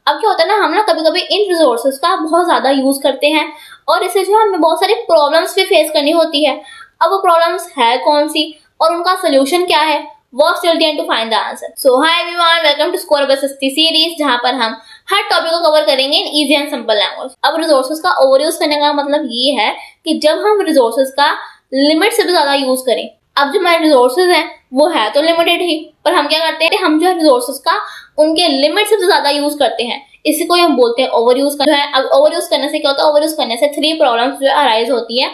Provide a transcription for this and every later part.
अब क्या होता है ना, हम ना कभी कभी इन रिसोर्सेज का बहुत ज्यादा यूज करते हैं और इससे जो है हमें बहुत सारी प्रॉब्लम्स भी फेस करनी होती है। अब वो प्रॉब्लम्स है कौन सी और उनका सोल्यूशन क्या है, work till the end to find the answer. So hi everyone, welcome to Score Base series, जहां पर हम हर टॉपिक को कवर करेंगे in easy and simple language. अब रिसोर्सेज का ओवर यूज करने का मतलब ये है कि जब हम रिसोर्सेज का लिमिट से भी ज्यादा यूज करें। अब जो हमारे रिसोर्सेज हैं वो है तो लिमिटेड ही, पर हम क्या करते हैं, हम जो है रिसोर्सेज का उनके लिमिट से ज्यादा यूज करते हैं। इसी को हम बोलते हैं ओवर यूज करना है। अब ओवर यूज करने से क्या होता है, ओवर यूज करने से 3 प्रॉब्लम्स जो अराइज होती है।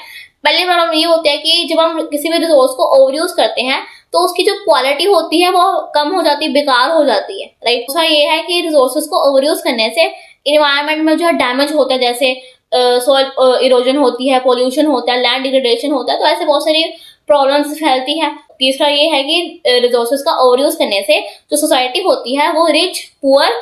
पहली प्रॉब्लम ये होती है कि जब हम किसी भी रिसोर्स को ओवर यूज करते हैं तो उसकी जो क्वालिटी होती है वो कम हो जाती है, बेकार हो जाती है, राइट। दूसरा ये है कि रिसोर्सेज को ओवर यूज करने से इन्वायरमेंट में जो है डैमेज होता है, जैसे सॉइल इरोजन होती है, पोल्यूशन होता है, लैंड डिग्रेडेशन होता है, तो ऐसे बहुत सारी प्रॉब्लम्स फैलती है। तीसरा ये है कि रिसोर्सेज का ओवर यूज करने से जो सोसाइटी होती है वो रिच, पुअर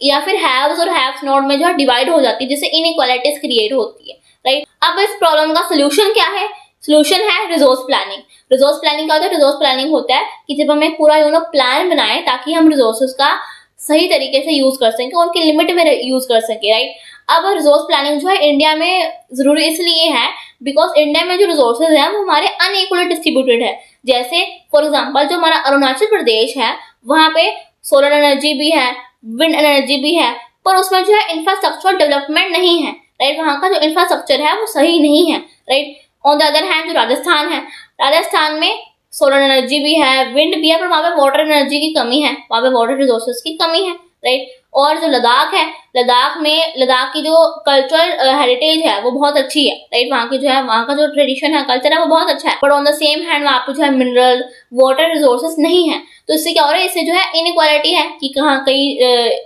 या फिर हैव्स और हैव्स नॉट में जो है डिवाइड हो जाती है, जिससे इनइक्वालिटीज क्रिएट होती है, राइट। अब इस प्रॉब्लम का सोल्यूशन क्या है? सोल्यूशन है रिसोर्स प्लानिंग। रिसोर्स प्लानिंग क्या होता है? रिसोर्स प्लानिंग होता है कि जब हम एक पूरा प्लान बनाए ताकि हम रिसोर्सेज का सही तरीके से यूज कर सकें, उनकी लिमिट में यूज कर सके, राइट। अब रिसोर्स प्लानिंग जो है इंडिया में जरूरी इसलिए है बिकॉज इंडिया में जो रिसोर्सेज है वो हमारे अनइक्वली डिस्ट्रीब्यूटेड है। जैसे फॉर एग्जांपल जो हमारा अरुणाचल प्रदेश है वहां पे सोलर एनर्जी भी है, विंड एनर्जी भी है, पर उसमें जो है इंफ्रास्ट्रक्चर डेवलपमेंट नहीं है, राइट। वहां का जो इंफ्रास्ट्रक्चर है वो सही नहीं है, right. On the other hand जो राजस्थान है, राजस्थान में सोलर एनर्जी भी है, विंड भी है, पर वहां पे वाटर एनर्जी की कमी है, वहां पे वाटर रिसोर्सेज की कमी है, राइट। और जो लद्दाख है, लद्दाख की जो कल्चरल हेरिटेज है वो बहुत अच्छी है, राइट। वहाँ की जो है, वहाँ का जो ट्रेडिशन है, कल्चर है, वो बहुत अच्छा है, but on the same hand वहाँ पे जो है मिनरल वाटर रिसोर्सेज नहीं है। तो इससे क्या हो रहा है, इससे जो है इनइक्वालिटी है कि कहाँ कई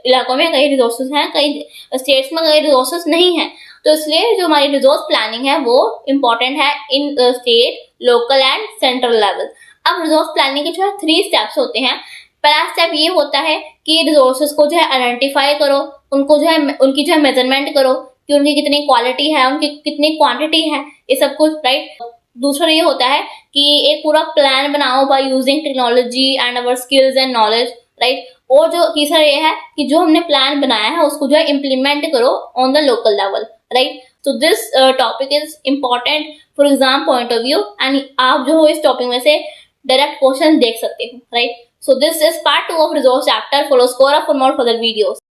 इलाकों में कई रिसोर्सेज हैं, कई स्टेट्स में कई रिसोर्सेज नहीं है। तो इसलिए जो हमारी रिसोर्स प्लानिंग है वो इम्पोर्टेंट है इन state, local and central level. अब रिसोर्स प्लानिंग के जो है 3 स्टेप्स होते हैं। पहला स्टेप ये होता है कि रिसोर्सेज को जो है आइडेंटिफाई करो, उनको जो है उनकी जो है मेजरमेंट करो कि उनकी कितनी क्वालिटी है, उनकी कितनी क्वांटिटी है, ये सब कुछ, राइट। दूसरा ये होता है कि एक पूरा प्लान बनाओ by using technology and our skills and knowledge, right. और जो तीसरा ये है कि जो हमने प्लान बनाया है उसको जो है इम्प्लीमेंट करो on the local level, right. So this topic is important for exam point of view and आप जो हो इस टॉपिक में से डायरेक्ट क्वेश्चन देख सकते हो, right. So this is part 2 of resource chapter. Follow Scora for more further videos.